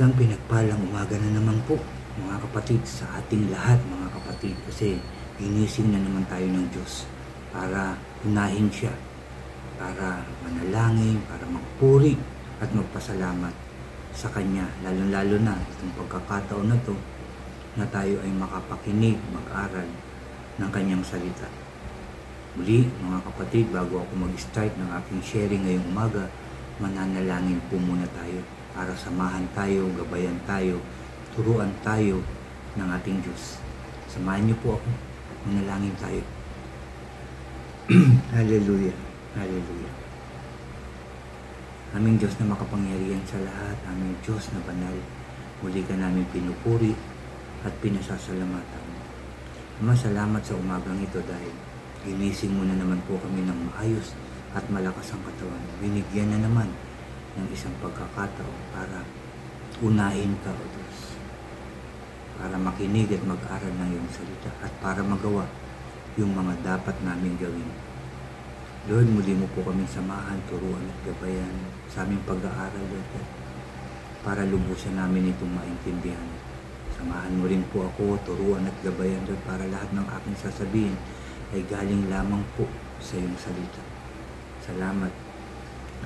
Isang pinagpalang umaga na naman po mga kapatid sa ating lahat mga kapatid, kasi ginising na naman tayo ng Diyos para unahin siya, para manalangin, para magpuri at magpasalamat sa Kanya, lalo na itong pagkakataon na to na tayo ay makapakinig, mag-aral ng Kanyang salita. Muli mga kapatid, bago ako mag-start ng aking sharing ngayong umaga, mananalangin po muna tayo para samahan tayo, gabayan tayo, turuan tayo ng ating Diyos. Samahan niyo po ako, manalangin tayo. Hallelujah, hallelujah. Aming Diyos na makapangyarihan sa lahat, aming Diyos na banal, muli ka namin pinupuri at pinasasalamatan. Ama, salamat sa umagang ito dahil ginising mo na naman po kami ng maayos at malakas ang katawan. Binigyan na naman ng isang pagkakataon para unahin ka, O Diyos, para makinig at mag-aral ng iyong salita at para magawa yung mga dapat namin gawin. Lord, muli mo po kami samahan, turuan at gabayan sa aming pag-aaral, Lord, para lubusan namin itong maintindihan. Samahan mo rin po ako, turuan at gabayan, Lord, para lahat ng aking sasabihin ay galing lamang po sa iyong salita. Salamat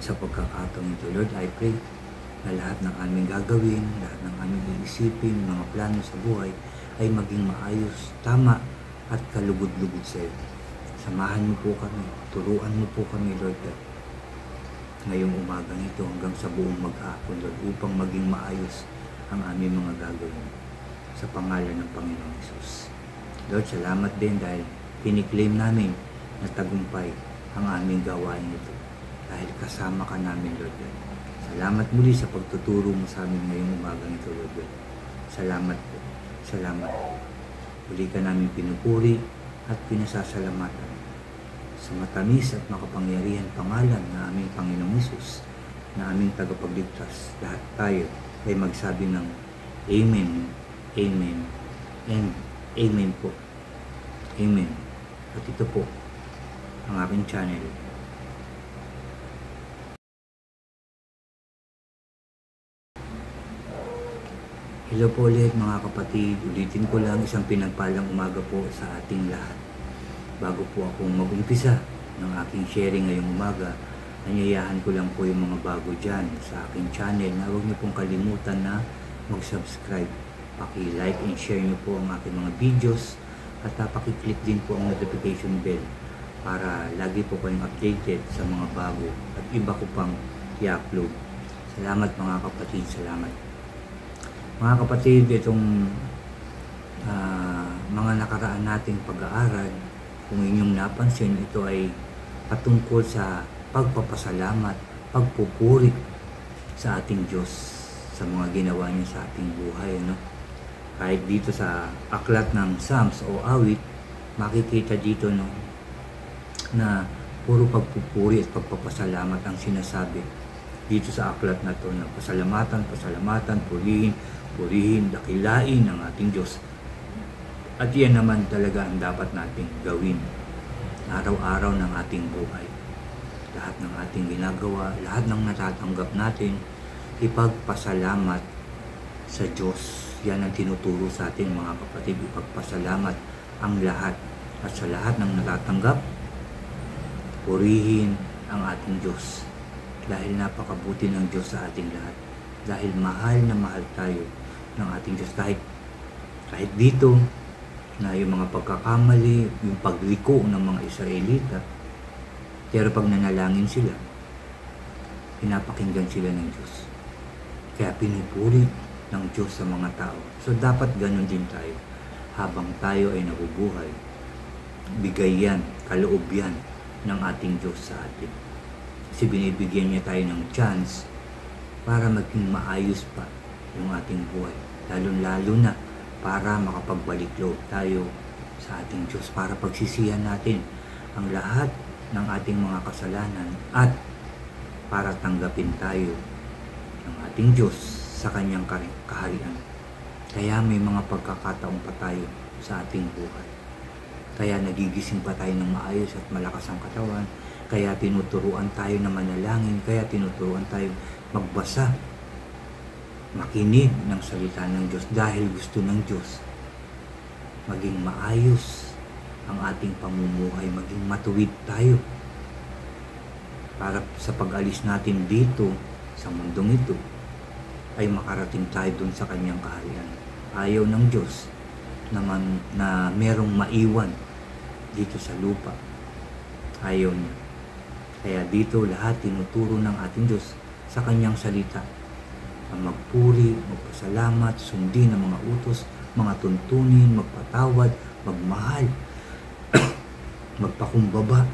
sa pagkakataon ito, Lord. I pray na lahat ng aming gagawin, lahat ng aming iisipin, mga plano sa buhay ay maging maayos, tama at kalugod-lugod sa iyo. Samahan mo po kami, turuan mo po kami, Lord, ngayong umagang ito hanggang sa buong maghapon, Lord, upang maging maayos ang aming mga gagawin. Sa pangalan ng Panginoong Hesus. Lord, salamat din dahil piniklaim namin na tagumpay ang aming gawain ito. Dahil kasama ka namin, Lord. Salamat muli sa pagtuturo mo sa amin ngayong umagang ito, Lord. Salamat po. Salamat po. Muli ka namin pinupuri at pinasasalamatan. Sa matamis at makapangyarihan pangalan na aming Panginoong Hesus, na aming tagapagligtas, lahat tayo ay magsabi ng Amen, Amen, and Amen po. Amen. At ito po ang aking channel. Hello po ulit mga kapatid. Ulitin ko lang, isang pinagpalang umaga po sa ating lahat. Bago po akong mag-umpisa ng aking sharing ngayong umaga, nanyayahan ko lang po yung mga bago dyan sa aking channel na huwag niyo pong kalimutan na mag-subscribe. Paki-like and share niyo po ang aking mga videos at paki-click din po ang notification bell para lagi po kayong updated sa mga bago at iba ko pang i-upload. Salamat mga kapatid, salamat. Mga kapatid, itong mga nakaraan nating pag-aaral, kung inyong napansin, ito ay patungkol sa pagpapasalamat, pagpupuri sa ating Diyos sa mga ginawa niya sa ating buhay. No? Kahit dito sa aklat ng Psalms o awit, makikita dito no, na puro pagpupuri at pagpapasalamat ang sinasabi dito sa aklat na to, na pasalamatan, pasalamatan, purihin, purihin, dakilain ang ating Diyos. At yan naman talaga ang dapat nating gawin araw-araw ng ating buhay. Lahat ng ating ginagawa, lahat ng natatanggap natin, ipagpasalamat sa Diyos. Yan ang tinuturo sa ating mga kapatid, ipagpasalamat ang lahat. At sa lahat ng natatanggap, purihin ang ating Diyos. Dahil napakabuti ng Diyos sa ating lahat. Dahil mahal na mahal tayo ng ating Diyos. Kahit dito, na yung mga pagkakamali, yung pagliko ng mga Israelita, pero pag nanalangin sila, pinapakinggan sila ng Diyos. Kaya pinupuri ng Diyos sa mga tao. So dapat ganun din tayo. Habang tayo ay nabubuhay, bigay yan, kaloob yan ng ating Diyos sa atin. Kasi binibigyan niya tayo ng chance para maging maayos pa yung ating buhay. Lalo na para makapagbalik loob tayo sa ating Diyos, para pagsisihan natin ang lahat ng ating mga kasalanan at para tanggapin tayo ng ating Diyos sa Kanyang kaharian. Kaya may mga pagkakataong pa tayo sa ating buhay. Kaya nagigising pa tayo ng maayos at malakas ang katawan. Kaya tinuturuan tayo na manalangin. Kaya tinuturuan tayo magbasa makinig ng salita ng Diyos dahil gusto ng Diyos maging maayos ang ating pamumuhay, maging matuwid tayo para sa pag-alis natin dito sa mundong ito ay makarating tayo dun sa kanyang kaharian. Ayaw ng Diyos naman na merong maiwan dito sa lupa. Ayaw niya. Kaya dito lahat tinuturo ng ating Diyos sa kanyang salita na magpuri, magpasalamat, sundin ang mga utos, mga tuntunin, magpatawad, magmahal, magpakumbaba.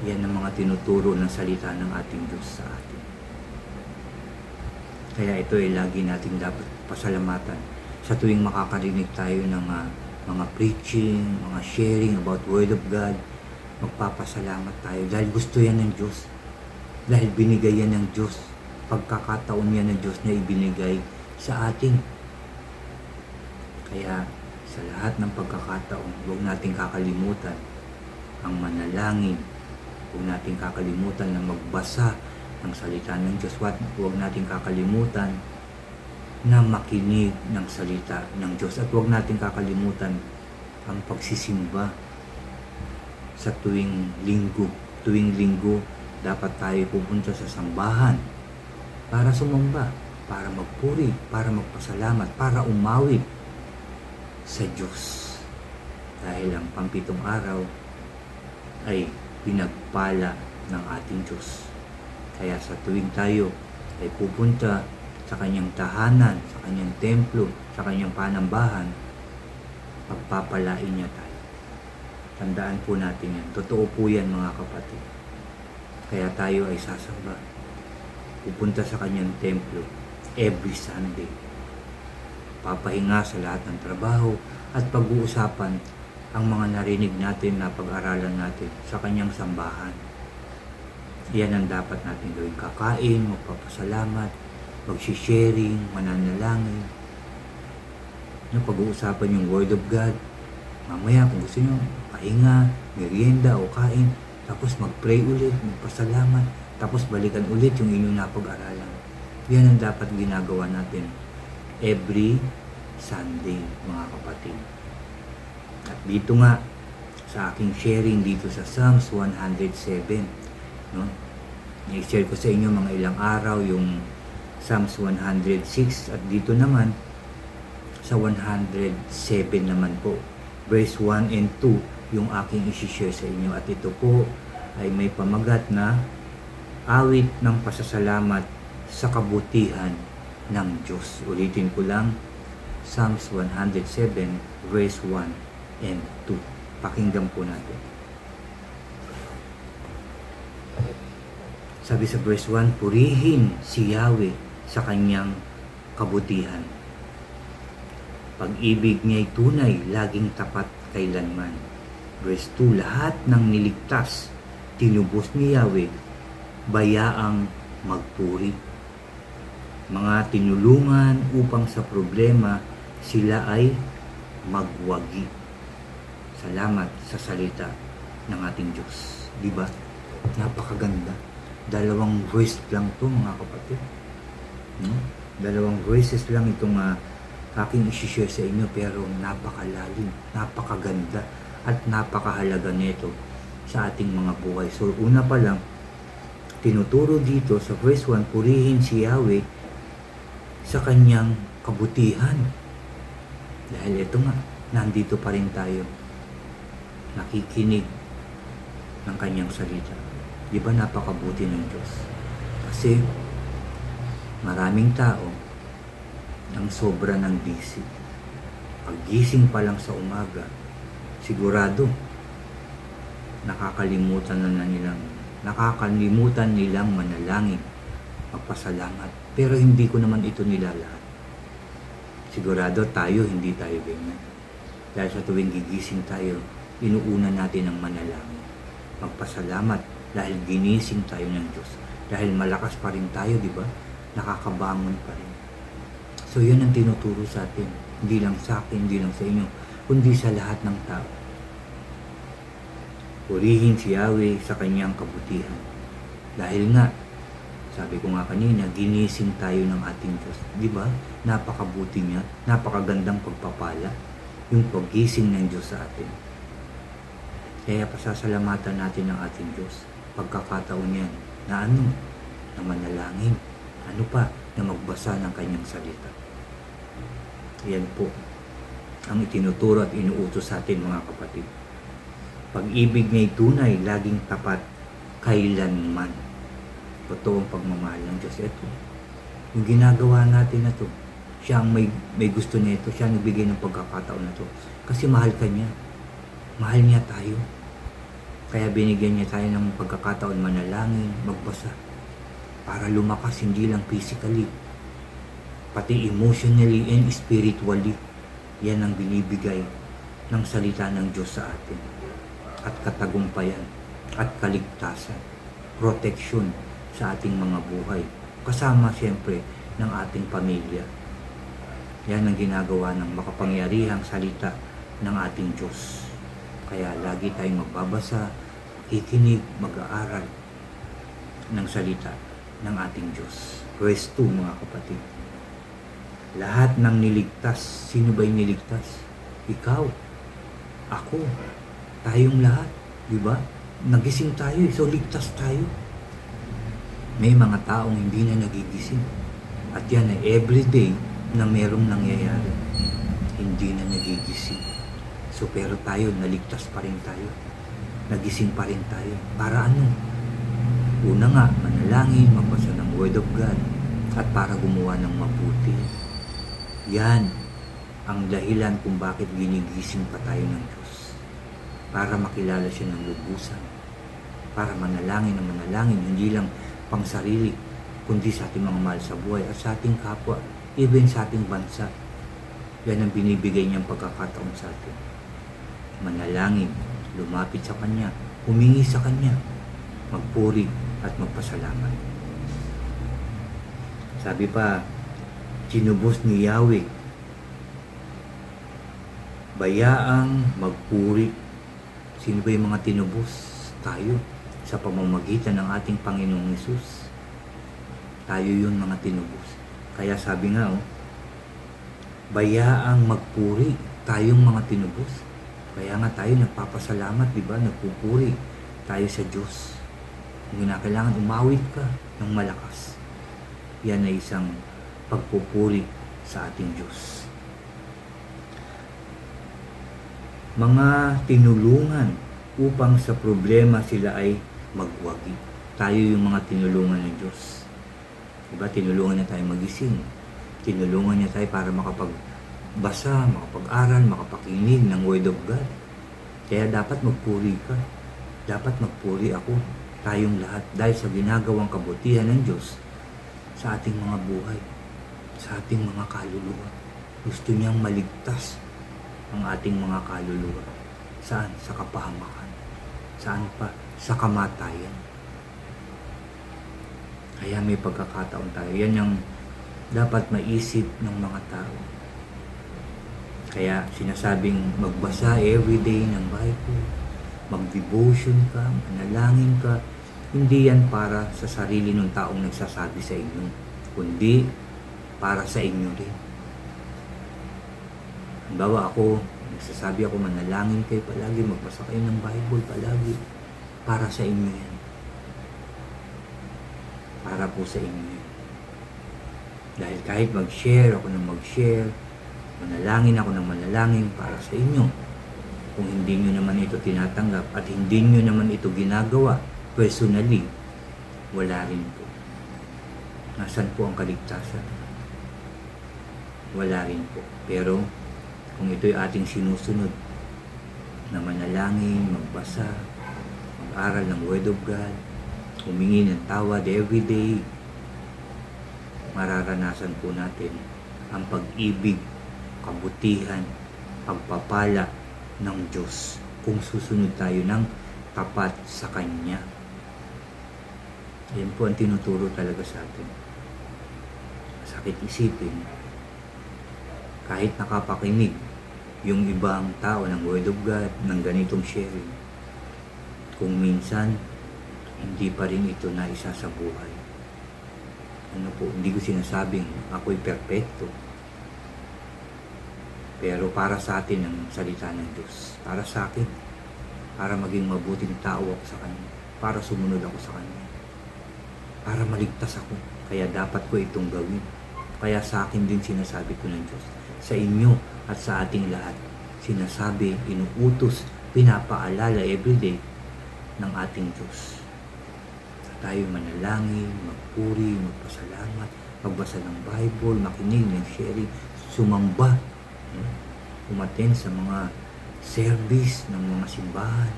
Yan ang mga tinuturo ng salita ng ating Diyos sa atin. Kaya ito ay lagi nating dapat pasalamatan sa tuwing makakarinig tayo ng mga preaching, mga sharing about Word of God. Magpapasalamat tayo dahil gusto yan ng Diyos. Dahil binigay yan ng Diyos. Pagkakataon yan ng Diyos na ibinigay sa atin. Kaya sa lahat ng pagkakataon, huwag nating kakalimutan ang manalangin. Huwag nating kakalimutan na magbasa ng salita ng Diyos. Huwag nating kakalimutan na makinig ng salita ng Diyos. At huwag nating kakalimutan ang pagsisimba sa tuwing linggo. Tuwing linggo, dapat tayo pupunta sa sambahan para sumamba, para magpuri, para magpasalamat, para umawit sa Diyos. Dahil ang pampitong araw ay pinagpala ng ating Diyos. Kaya sa tuwing tayo ay pupunta sa kanyang tahanan, sa kanyang templo, sa kanyang panambahan, pagpapalain niya tayo. Tandaan po natin yan. Totoo po yan mga kapatid. Kaya tayo ay sasamba. Pupunta sa kanyang templo every Sunday. Papahinga sa lahat ng trabaho at pag-uusapan ang mga narinig natin na pag-aralan natin sa kanyang sambahan. Yan ang dapat natin gawin. Kakain, magpapasalamat, magsisharing, mananalangin. Pag-uusapan yung Word of God. Mamaya kung gusto nyo, pahinga, merienda o kain. Tapos mag-pray ulit, magpasalamat. Tapos balikan ulit yung inyong napag-aralan. Yan ang dapat ginagawa natin every Sunday, mga kapatid. At dito nga, sa aking sharing dito sa Psalms 107, no? I-share ko sa inyo mga ilang araw yung Psalms 106 at dito naman sa 107 naman po, verse 1 and 2 yung aking i-share sa inyo. At ito po ay may pamagat na awit ng pasasalamat sa kabutihan ng Diyos. Ulitin ko lang, Psalms 107 verse 1 and 2. Pakinggan po natin. Sabi sa verse 1, purihin si Yahweh sa kanyang kabutihan. Pag-ibig niya'y tunay, laging tapat kailanman. Verse 2, lahat ng niligtas, tinubos ni Yahweh, bayaang magpuri. Mga tinulungan upang sa problema, sila ay magwagi. Salamat sa salita ng ating Diyos. Diba? Napakaganda. Dalawang verse lang to mga kapatid. Dalawang verses lang itong aking isi-share sa inyo, pero napakalalim, napakaganda at napakahalaga nito sa ating mga buhay. So una pa lang, tinuturo dito sa verse 1, purihin si Yahweh sa kanyang kabutihan. Dahil ito nga, nandito pa rin tayo, nakikinig ng kanyang salita. Di ba napakabuti ng Diyos? Kasi maraming tao ang sobra ng busy. Paggising pa lang sa umaga, sigurado nakakalimutan nilang manalangin, magpasalamat. Pero hindi ko naman ito nilalahat. Sigurado tayo, hindi tayo ganyan. Dahil sa tuwing gigising tayo, inuuna natin ang manalangin, magpasalamat dahil ginising tayo ng Diyos. Dahil malakas pa rin tayo, di ba? Nakakabangon pa rin. So yun ang tinuturo sa atin. Hindi lang sa akin, hindi lang sa inyo, kundi sa lahat ng tao. Purihin si Yahweh sa kanyang kabutihan. Dahil nga, Sabi ko nga kanina, ginising tayo ng ating Diyos. Di ba? Napakabuti niya, napakagandang pagpapala yung paggising ng Diyos sa atin. Kaya pasasalamatan natin ang ating Diyos. Pagkakataon yan na ano? Na manalangin. Ano pa? Na magbasa ng kanyang salita. Yan po ang itinuturo at inuutos sa atin, mga kapatid. Pag-ibig niya'y tunay, laging tapat, kailanman. Totoong pagmamahal ng Diyos. Ito, yung ginagawa natin na to, siya ang may gusto niya ito, siya ang nagbigay ng pagkakataon na to. Kasi mahal ka niya. Mahal niya tayo. Kaya binigyan niya tayo ng pagkakataon manalangin, magbasa. Para lumakas, hindi lang physically, pati emotionally and spiritually. Yan ang binibigay ng salita ng Diyos sa atin. At katagumpayan, at kaligtasan, proteksyon sa ating mga buhay. Kasama siyempre ng ating pamilya. Yan ang ginagawa ng makapangyarihang salita ng ating Diyos. Kaya lagi tayong magbabasa, kikinig, mag-aaral ng salita ng ating Diyos. Verse 2, mga kapatid. Lahat ng niligtas, sino ba yung niligtas? Ikaw, ako, tayong lahat, di ba? Nagising tayo, so ligtas tayo. May mga taong hindi na nagigising. At yan ay everyday na merong nangyayari. Hindi na nagigising. So pero tayo, naligtas pa rin tayo. Nagising pa rin tayo. Para ano? Una nga, manalangin, magbasa ng Word of God. At para gumawa ng mabuti. Yan ang dahilan kung bakit ginigising pa tayo ng Diyos. Para makilala siya ng lubusan. Para manalangin na manalangin. Hindi lang pang sarili, kundi sa ating mga mahal sa buhay at sa ating kapwa, even sa ating bansa. Yan ang binibigay niyang pagkakataon sa atin. Manalangin, lumapit sa Kanya, humingi sa Kanya, magpuri at magpasalamat. Sabi pa, tinubos ni Yahweh, bayaang magpuri. Sino ba yung mga tinubos? Tayo. Sa pamamagitan ng ating Panginoong Hesus. Tayo yun, mga tinubos. Kaya sabi nga, bayaang magpuri, tayong mga tinubos. Kaya nga tayo nagpapasalamat, di ba? Nagpupuri tayo sa Diyos. Kung kailangan umawit ka ng malakas, yan ay isang pagpupuri sa ating Diyos. Mga tinulungan upang sa problema sila ay magwagi. Tayo yung mga tinulungan ng Diyos. Diba? Tinulungan niya tayo magising. Tinulungan niya tayo para makapagbasa, makapag-aral, makapakinig ng Word of God. Kaya dapat magpuri ka. Dapat magpuri ako. Tayong lahat. Dahil sa ginagawang kabutihan ng Diyos sa ating mga buhay. Sa ating mga kaluluwa. Gusto niyang maligtas ang ating mga kaluluwa. Saan? Sa kapahamakan. Saan pa? Sa kamatayan. Kaya may pagkakataon tayo. Yan yung dapat maisip ng mga tao. Kaya sinasabing magbasa everyday ng Bible, mag-devotion ka, manalangin ka. Hindi yan para sa sarili ng taong nagsasabi sa inyo, kundi para sa inyo rin. Halimbawa ako, nagsasabi ako, manalangin kayo palagi, magbasa kayo ng Bible palagi. Para sa inyo yan. Para po sa inyo yan. Dahil kahit mag-share ako ng mag-share, manalangin ako ng manalangin para sa inyo. Kung hindi nyo naman ito tinatanggap at hindi nyo naman ito ginagawa personally, wala rin po. Nasaan po ang kaligtasan? Wala rin po. Pero kung ito'y ating sinusunod na manalangin, magbasa, mag-aral ng Word of God, humingi ng tawad everyday, mararanasan po natin ang pag-ibig, kabutihan, pagpapala ng Diyos kung susunod tayo ng tapat sa Kanya. Yan po ang tinuturo talaga sa atin. Sakit isipin, kahit nakapakinig yung ibang tao ng Word of God, ng ganitong sharing, kung minsan hindi pa rin ito na isa sa buhay. Hindi ko sinasabing ako'y perfecto. Pero para sa atin ang salita ng Diyos. Para sa akin. Para maging mabuting tao ako sa Kanya. Para sumunod ako sa Kanya. Para maligtas ako. Kaya dapat ko itong gawin. Kaya sa akin din sinasabi ko ng Diyos. Sa inyo at sa ating lahat. Sinasabi, inuutos, pinapaalala everyday ng ating Diyos. Tayo manalangin, magpuri, magpasalamat, magbasa ng Bible, makinig ng sharing, sumamba, umattend sa mga service ng mga simbahan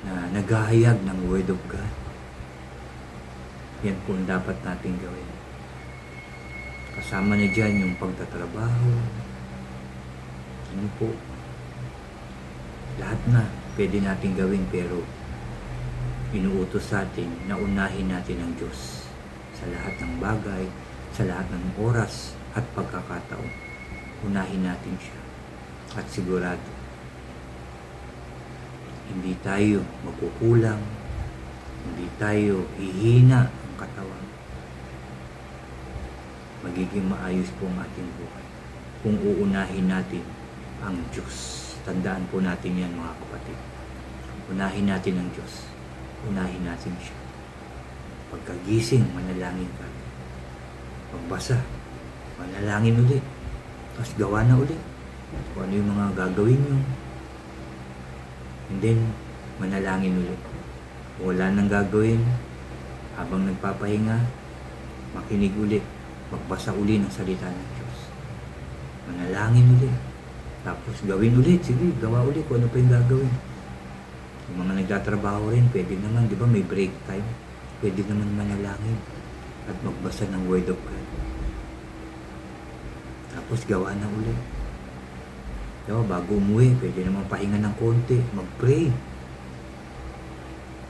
na naghahayag ng Word of God. Yan po ang dapat natin gawin. Kasama na dyan yung pagtatrabaho. Ano po? Lahat na pwede natin gawin, pero inuutos sa atin na unahin natin ang Diyos sa lahat ng bagay, sa lahat ng oras at pagkakataon. Unahin natin siya. At sigurado, hindi tayo magkukulang, hindi tayo hihina ang katawan. Magiging maayos po ang ating buhay kung uunahin natin ang Diyos. Tandaan po natin yan, mga kapatid. Unahin natin ang Diyos. Unahin natin siya. Pagkagising, manalangin ka. Pagbasa, manalangin ulit. Tapos gawa na ulit. Kung ano yung mga gagawin nyo. And then, manalangin ulit. Kung wala nang gagawin, habang nagpapahinga, makinig ulit. Magbasa ulit ng salita ng Diyos. Manalangin ulit. Tapos gawin ulit. Sige, gawa ulit kung ano pa yung gagawin. Yung mga nagtatrabaho rin, pwede naman, di ba, may break time. Pwede naman manalangin at magbasa ng Word of God. Tapos gawa na ulit. Diba, bago umuwi, pwede naman pahinga ng konti, mag-pray.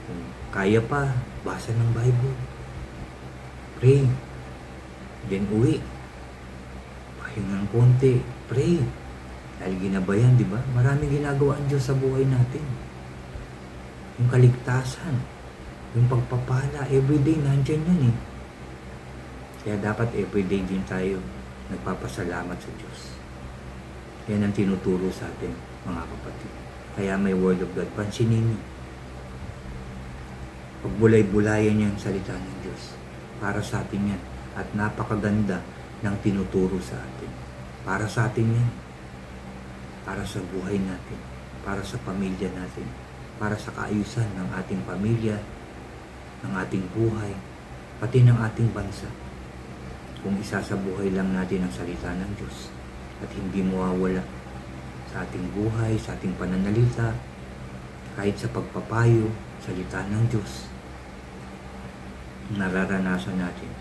Kung kaya pa, basa ng Bible. Pray. Then uwi. Pahinga ng konti, pray. Dahil ginabayan, di ba? Maraming ginagawa ang Diyos sa buhay natin. Yung kaligtasan, yung pagpapala, everyday nandyan yan eh. Kaya dapat everyday din tayo nagpapasalamat sa Diyos. Yan ang tinuturo sa atin, mga kapatid. Kaya may Word of God. Pansinin niyo. Pagbulay-bulayan niyo ang salita ng Diyos. Para sa atin yan. At napakaganda ng tinuturo sa atin. Para sa atin yan. Para sa buhay natin. Para sa pamilya natin. Para sa kaayusan ng ating pamilya, ng ating buhay, pati ng ating bansa. Kung isasabuhay lang natin ang salita ng Diyos at hindi mawawala sa ating buhay, sa ating pananalita, kahit sa pagpapayo, salita ng Diyos, nararanasan natin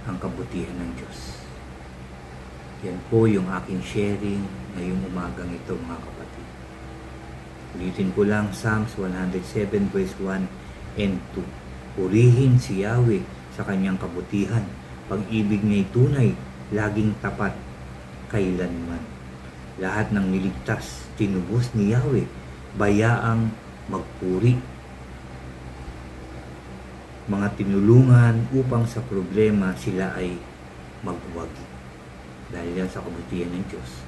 ang kabutihan ng Diyos. Yan po yung aking sharing ngayong umagang ito, mga kapatid. Ulitin ko lang, Psalms 107 verse 1 and 2. Purihin si Yahweh sa kanyang kabutihan. Pag-ibig niya'y tunay, laging tapat, kailanman. Lahat ng niligtas, tinubos ni Yahweh, bayaang magpuri. Mga tinulungan upang sa problema sila ay magwagi. Dahil yan sa kabutihan ng Diyos,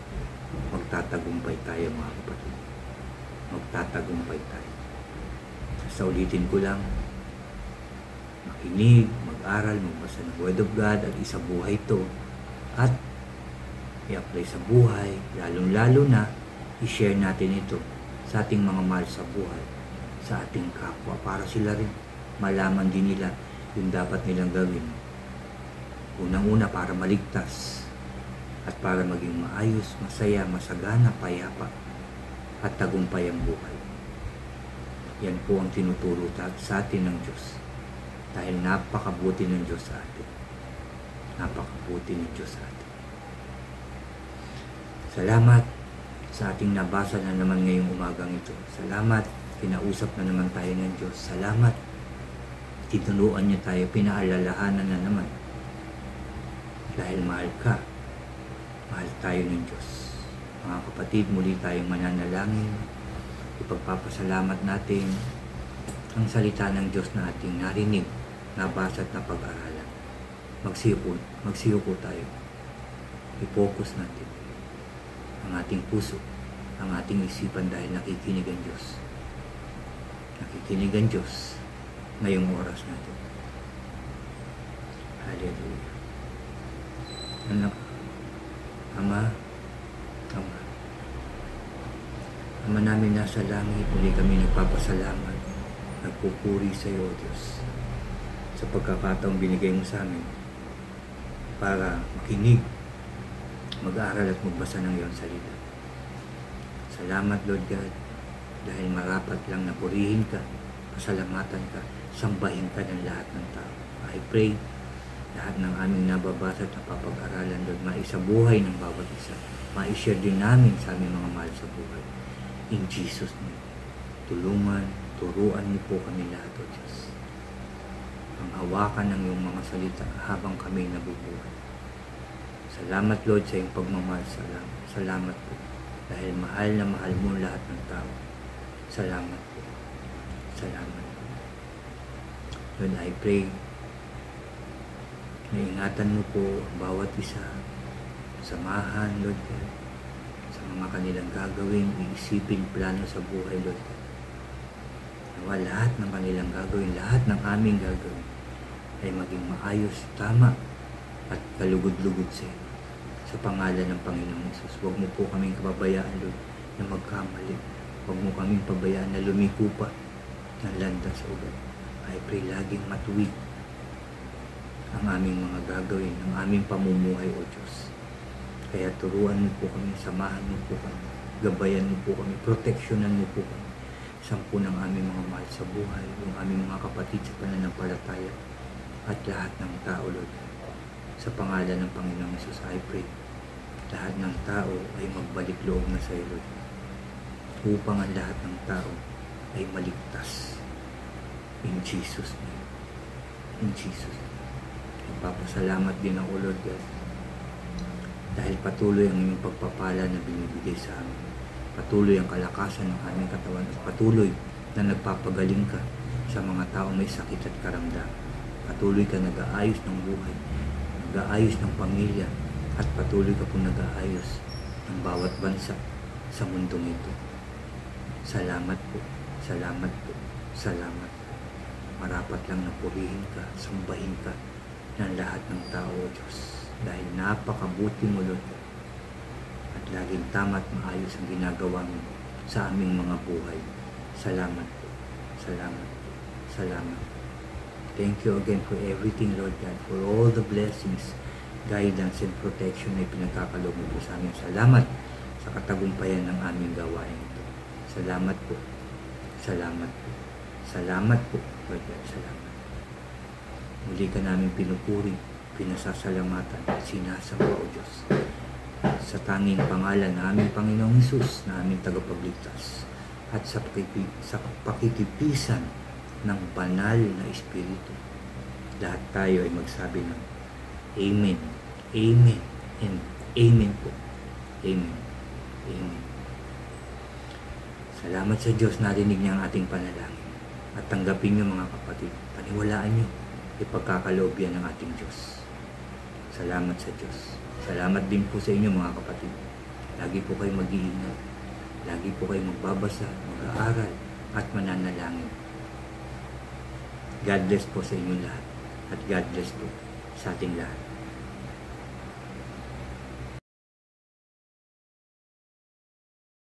magtatagumpay tayo, mga kapatid. Magtatagumpay tayo. Sa ulitin ko lang, makinig, mag-aral, magbasa ng Word of God at isabuhay ito at i-apply sa buhay, lalong-lalo na i-share natin ito sa ating mga mahal sa buhay, sa ating kapwa, para sila rin malaman din nila yung dapat nilang gawin. Unang-una, para maligtas at para maging maayos, masaya, masagana, payapa at tagumpay ang buhay. Yan po ang tinuturo sa atin ng Diyos. Dahil napakabuti ng Diyos sa atin. Napakabuti ng Diyos sa atin. Salamat sa ating nabasa na naman ngayong umagang ito. Salamat, kinausap na naman tayo ng Diyos. Salamat, tinuruan niya tayo, pinaalalahanan na naman. Dahil mahal ka, mahal tayo ng Diyos. Mga kapatid, muli tayong mananalangin. Ipagpapasalamat natin ang salita ng Diyos na ating narinig, nabasa at napag-aralan. magsiyuko tayo. I-focus natin ang ating puso, ang ating isipan dahil nakikinig ang Diyos. Nakikinig ang Diyos ngayong oras natin. Hallelujah. Anak, Ama namin nasa langit, muli kami nagpapasalamat, nagpupuri sa iyo, O Diyos, sa pagkakataong binigay mo sa amin para makinig, mag-aaral at magbasa ng iyong salita. Salamat, Lord God, dahil marapat lang na purihin ka, pasalamatan ka, sambahin ka ng lahat ng tao. I pray, lahat ng aming nababasa at napapag-aralan, Lord, maisabuhay ng bawat isa. Ma-share din namin sa aming mga mahal sa buhay. In Jesus' name, turuan niyo po kami lahat, O Diyos. Ang hawakan ng iyong mga salita habang kami nabubuhay. Salamat, Lord, sa iyong pagmamahal. Salamat po. Dahil mahal na mahal mo lahat ng tao. Salamat po. Salamat po. Lord, I pray na ingatan mo po ang bawat isa. Samahan, Lord God, sa mga kanilang gagawin, iisipin, plano sa buhay, Lord God. Nawa lahat ng kanilang gagawin, lahat ng aming gagawin ay maging maayos, tama, at kalugod-lugod sa iyo. Sa pangalan ng Panginoong Hesus, huwag mo po kaming kababayaan, Lord, na magkamali. Huwag mo kaming pabayaan na lumiko pa ng landas sa ugat. I pray laging matuwid ang aming mga gagawin, ang aming pamumuhay, O Diyos. Kaya turuan mo po kami, samahan mo po kami, gabayan mo po kami, proteksyonan mo po kami. Sampu ng aming mga mahal sa buhay, yung aming mga kapatid sa pananampalataya, at lahat ng tao, Lord. Sa pangalan ng Panginoong Hesus, I pray, lahat ng tao ay magbalik loob na sa iyo, Lord. Upang ang lahat ng tao ay maligtas. In Jesus' name. In Jesus' name. Nagpapasalamat din ako, Lord God, dahil patuloy ang iyong pagpapala na binibigay sa amin. Patuloy ang kalakasan ng aming katawan at patuloy na nagpapagaling ka sa mga taong may sakit at karamdaman. Patuloy ka nag-aayos ng buhay, nag-aayos ng pamilya, at patuloy ka po nag-aayos ng bawat bansa sa mundong ito. Salamat po, salamat po, salamat po. Marapat lang na purihin ka, sambahin ka ng lahat ng tao, O Diyos. Dahil napakabuti mo, Lord, at laging tama at maayos ang ginagawa mo sa aming mga buhay. Salamat po, salamat po, salamat po. Thank you again for everything, Lord God, for all the blessings, guidance, and protection na pinagkakaloob mo po sa amin. Salamat sa katagumpayan ng aming gawain ito. Salamat po, salamat po, salamat po, Lord God, salamat. Muli ka namin pinupuri, pinasasalamatan at sinasamba, O Diyos, sa tanging pangalan na aming Panginoong Hesus, na aming tagapagligtas, at sa pakitipisan ng banal na Espiritu. Lahat tayo ay magsabi ng Amen, Amen, and Amen po. Amen, Amen. Salamat sa Diyos, narinig niya ang ating panalangin. At tanggapin niyo, mga kapatid, paniwalaan niyo, ipagkakaloob yan ng ating Diyos. Salamat sa Diyos. Salamat din po sa inyo, mga kapatid. Lagi po kayo mag-iingat. Lagi po kayo magbabasa, mag-aaral, at mananalangin. God bless po sa inyo lahat. At God bless po sa ating lahat.